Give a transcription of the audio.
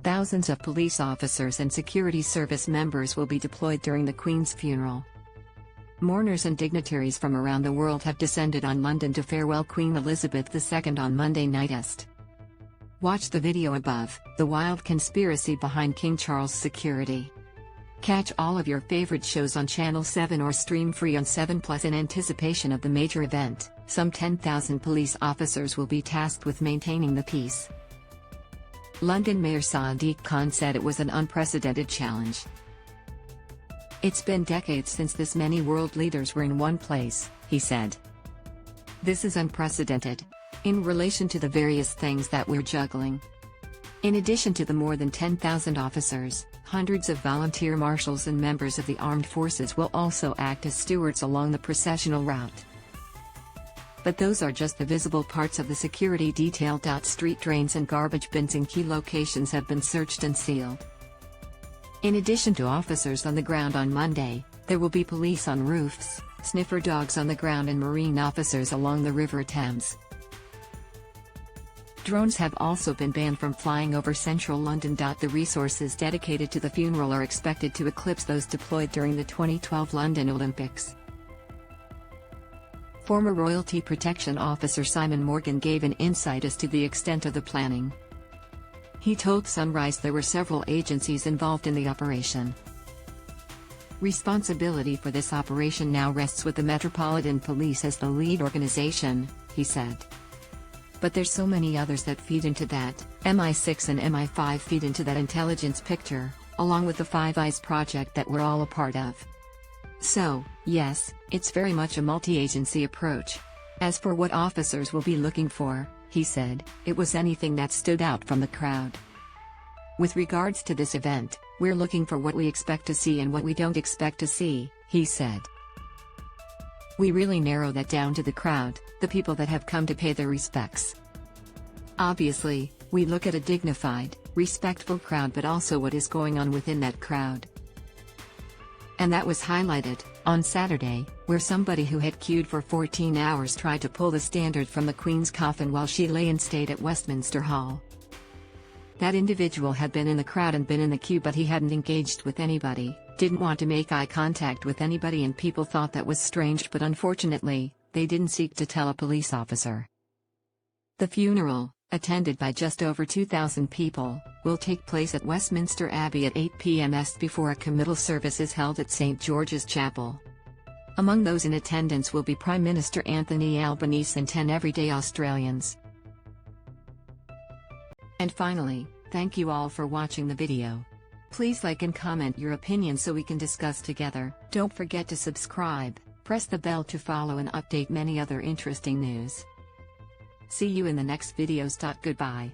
Thousands of police officers and security service members will be deployed during the Queen's funeral. Mourners and dignitaries from around the world have descended on London to farewell Queen Elizabeth II on Monday night. Watch the video above, the wild conspiracy behind King Charles' security. Catch all of your favorite shows on Channel 7 or stream free on 7plus. In anticipation of the major event, some 10,000 police officers will be tasked with maintaining the peace. London Mayor Sadiq Kh said it was an unprecedented challenge. "It's been decades since this many world leaders were in one place," he said. "This is unprecedented in relation to the various things that we're juggling." In addition to the more than 10,000 officers, hundreds of volunteer marshals and members of the armed forces will also act as stewards along the processional route. But those are just the visible parts of the security detail. Street drains and garbage bins in key locations have been searched and sealed. In addition to officers on the ground on Monday, there will be police on roofs, sniffer dogs on the ground and marine officers along the River Thames. Drones have also been banned from flying over central London. The resources dedicated to the funeral are expected to eclipse those deployed during the 2012 London Olympics. Former Royalty Protection Officer Simon Morgan gave an insight as to the extent of the planning. He told Sunrise there were several agencies involved in the operation. "Responsibility for this operation now rests with the Metropolitan Police as the lead organization," he said. "But there's so many others that feed into that. MI6 and MI5 feed into that intelligence picture, along with the Five Eyes project that we're all a part of. So, yes, it's very much a multi-agency approach. As for what officers will be looking for," he said, "it was anything that stood out from the crowd. With regards to this event, we're looking for what we expect to see and what we don't expect to see," he said. "We really narrow that down to the crowd, the people that have come to pay their respects. Obviously, we look at a dignified, respectful crowd, but also what is going on within that crowd." And that was highlighted on Saturday, where somebody who had queued for 14 hours tried to pull the standard from the Queen's coffin while she lay in state at Westminster Hall. That individual had been in the crowd and been in the queue, but he hadn't engaged with anybody, didn't want to make eye contact with anybody, and people thought that was strange, but unfortunately, they didn't seek to tell a police officer. The funeral, attended by just over 2,000 people, will take place at Westminster Abbey at 8 p.m. EST before a committal service is held at St. George's Chapel. Among those in attendance will be Prime Minister Anthony Albanese and 10 everyday Australians. And finally, thank you all for watching the video. Please like and comment your opinion so we can discuss together. Don't forget to subscribe, press the bell to follow and update many other interesting news. See you in the next videos. Goodbye.